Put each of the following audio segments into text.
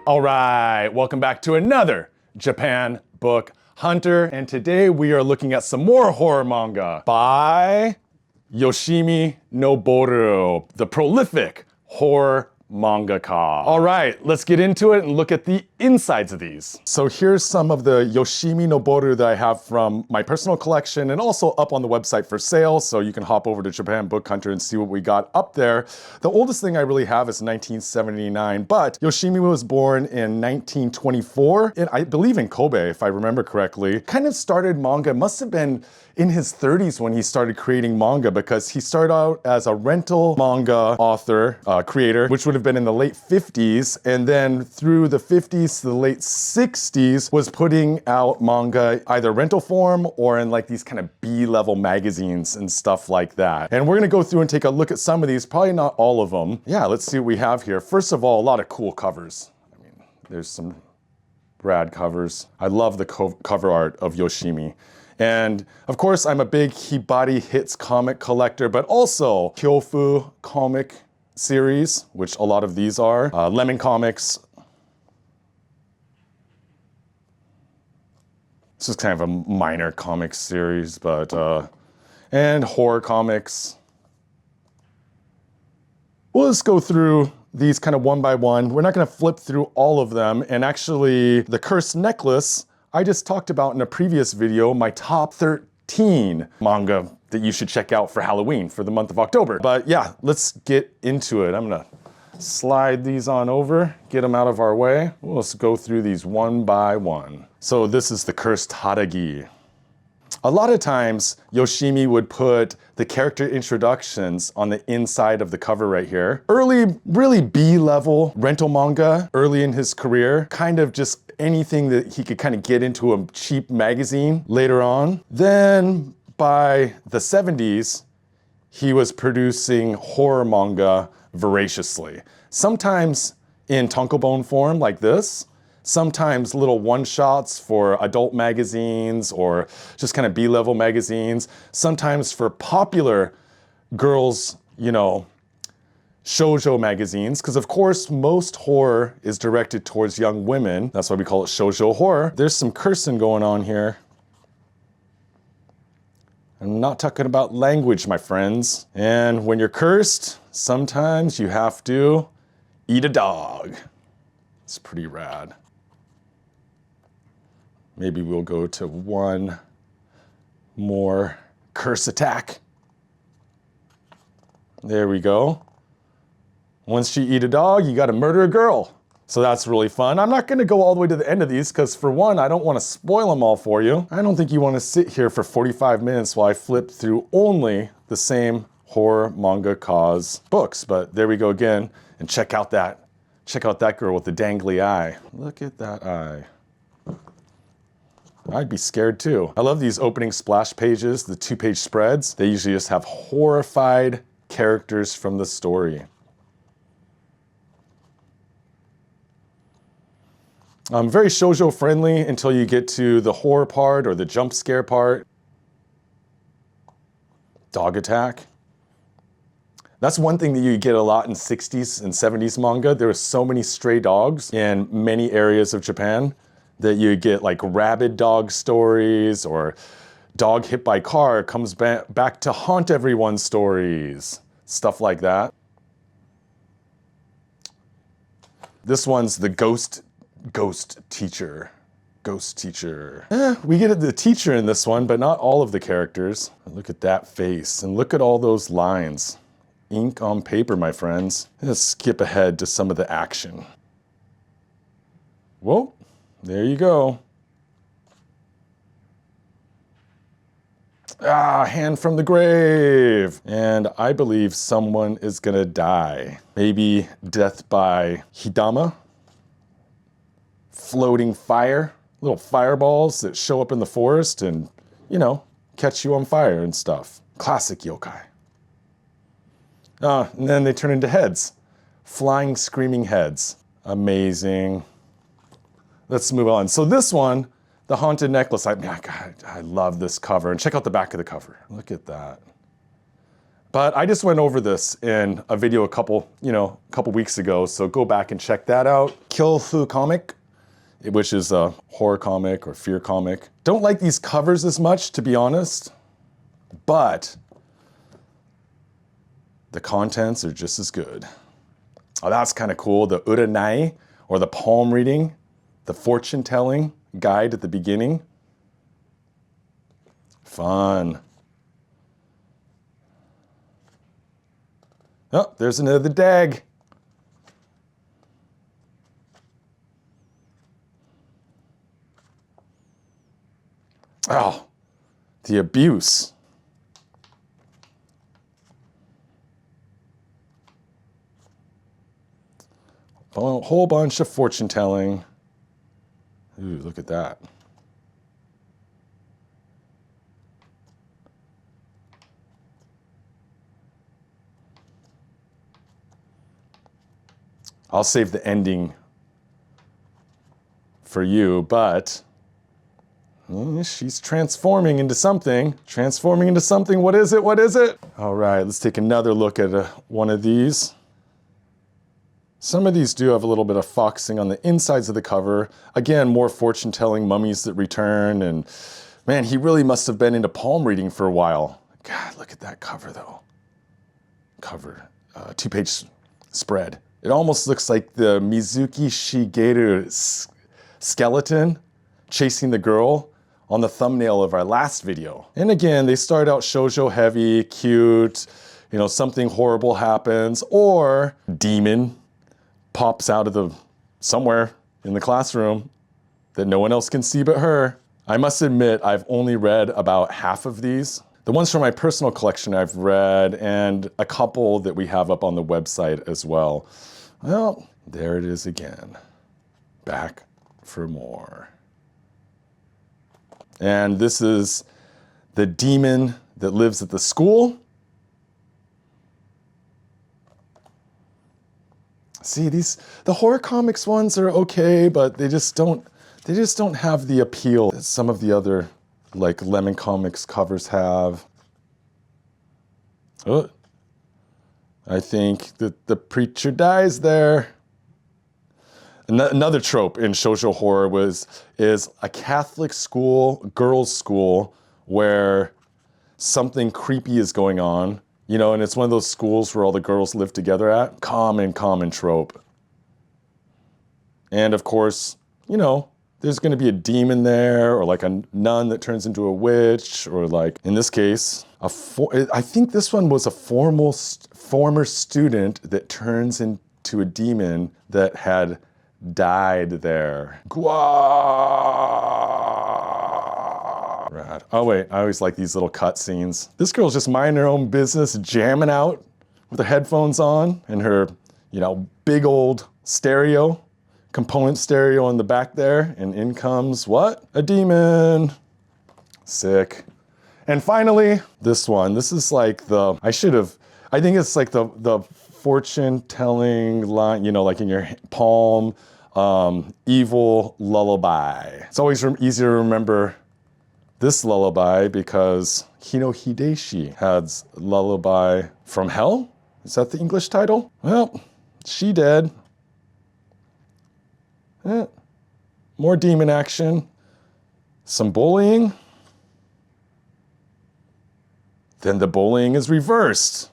All right, welcome back to another Japan Book Hunter, and today we are looking at some more horror manga by Yoshimi Noboru, the prolific horror mangaka. All right, let's get into it and look at the insides of these. So here's some of the Yoshimi Noboru that I have from my personal collection and also up on the website for sale, so you can hop over to Japan Book Hunter and see what we got up there. The oldest thing I really have is 1979, but Yoshimi was born in 1924, and I believe in Kobe, if I remember correctly. Kind of started manga, must have been in his 30s when he started creating manga, because he started out as a rental manga author, creator, which would have been in the late 50s, and then through the 50s to the late 60s was putting out manga either rental form or in like these kind of B-level magazines and stuff like that. And we're gonna go through and take a look at some of these, probably not all of them. Yeah, let's see what we have here. First of all, a lot of cool covers. I mean, there's some rad covers. I love the cover art of Yoshimi. And of course, I'm a big Hibari Hits comic collector, but also Kyofu comic series, which a lot of these are. Lemon Comics. This is kind of a minor comic series, but, and horror comics. We'll just go through these kind of one by one. We're not gonna flip through all of them, and actually, the Cursed Necklace, I just talked about in a previous video, my top 13 manga that you should check out for Halloween for the month of October. But yeah, let's get into it. I'm gonna slide these on over, get them out of our way. Let's go through these one by one. So this is the Cursed Haragi. A lot of times, Yoshimi would put the character introductions on the inside of the cover right here. Early, really B-level rental manga, early in his career, kind of just anything that he could kind of get into a cheap magazine later on. Then by the 70s, he was producing horror manga voraciously. Sometimes in tankobon form like this, sometimes little one-shots for adult magazines or just kind of B-level magazines, sometimes for popular girls, you know, shoujo magazines, because of course most horror is directed towards young women. That's why we call it shoujo horror. There's some cursing going on here. I'm not talking about language, my friends. And when you're cursed, sometimes you have to eat a dog. It's pretty rad. Maybe we'll go to one more curse attack. There we go. Once you eat a dog, you gotta murder a girl. So that's really fun. I'm not gonna go all the way to the end of these, because for one, I don't wanna spoil them all for you. I don't think you wanna sit here for 45 minutes while I flip through only the same horror mangaka's books. But there we go again, and check out that girl with the dangly eye. Look at that eye. I'd be scared too. I love these opening splash pages, the 2-page spreads. They usually just have horrified characters from the story. Very shoujo friendly until you get to the horror part or the jump scare part. Dog attack. That's one thing that you get a lot in 60s and 70s manga. There were so many stray dogs in many areas of Japan that you get like rabid dog stories, or dog hit by car comes back to haunt everyone stories. Stuff like that. This one's the ghost teacher. Ghost teacher. We get the teacher in this one, but not all of the characters. Look at that face, and look at all those lines. Ink on paper, my friends. Let's skip ahead to some of the action. Whoa, there you go. Ah, hand from the grave. And I believe someone is gonna die. Maybe death by Hidama. Floating fire, little fireballs that show up in the forest and, you know, catch you on fire and stuff. Classic yokai. And then they turn into heads. Flying, screaming heads. Amazing. Let's move on. So this one, the Haunted Necklace, I love this cover. And check out the back of the cover. Look at that. But I just went over this in a video a couple weeks ago, so go back and check that out. Kyofu comic, which is a horror comic or fear comic. Don't like these covers as much, to be honest, but the contents are just as good. Oh, that's kind of cool. The uranai, or the palm reading, the fortune telling guide at the beginning. Fun. Oh, there's another dag. Oh, the abuse. A whole bunch of fortune telling. Ooh, look at that. I'll save the ending for you, but she's transforming into something. Transforming into something. What is it? What is it? All right, let's take another look at one of these. Some of these do have a little bit of foxing on the insides of the cover. Again, more fortune-telling mummies that return, and man, he really must have been into palm reading for a while. God, look at that cover though. Cover, 2-page spread. It almost looks like the Mizuki Shigeru skeleton chasing the girl on the thumbnail of our last video. And again, they start out shoujo heavy, cute, something horrible happens, or demon pops out of somewhere in the classroom that no one else can see but her. I must admit, I've only read about half of these. The ones from my personal collection I've read, and a couple that we have up on the website as well. Well, there it is again. Back for more. And this is the demon that lives at the school. See, the horror comics ones are okay, but they just don't have the appeal that some of the other, like, Lemon Comics covers have. Oh, I think that the preacher dies there. Another trope in shoujo horror is a Catholic school, girls' school, where something creepy is going on, and it's one of those schools where all the girls live together at. Common trope. And of course, there's going to be a demon there, or like a nun that turns into a witch, or like, in this case, I think this one was a former student that turns into a demon that had died there. Rad. Oh wait, I always like these little cut scenes. This girl's just minding her own business, jamming out with her headphones on and her, big old stereo. Component stereo in the back there, and in comes what? A demon. Sick. And finally, this one. This is like I think it's like the fortune telling line, like in your palm, evil lullaby. It's always easy to remember this lullaby because Hino Hideshi has Lullaby from Hell. Is that the English title? Well, she dead. More demon action, some bullying. Then the bullying is reversed.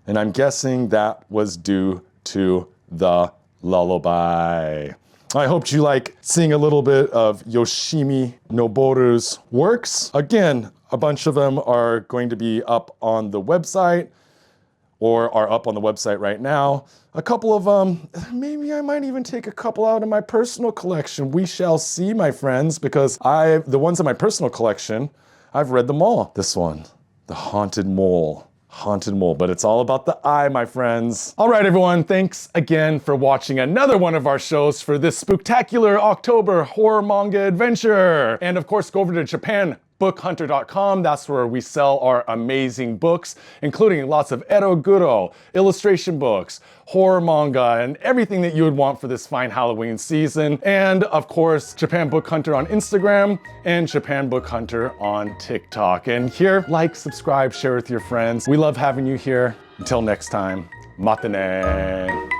And I'm guessing that was due to the lullaby. I hope you like seeing a little bit of Yoshimi Noboru's works. Again, a bunch of them are going to be up on the website, or are up on the website right now. A couple of them, maybe I might even take a couple out of my personal collection. We shall see, my friends, because the ones in my personal collection, I've read them all. This one, The Haunted Mole. Haunted Mole, but it's all about the eye, my friends. All right, everyone, thanks again for watching another one of our shows for this spooktacular October horror manga adventure. And of course, go over to Japan bookhunter.com. That's where we sell our amazing books, including lots of eroguro, illustration books, horror manga, and everything that you would want for this fine Halloween season. And of course, Japan Book Hunter on Instagram and Japan Book Hunter on TikTok. And here, like, subscribe, share with your friends. We love having you here. Until next time, matane.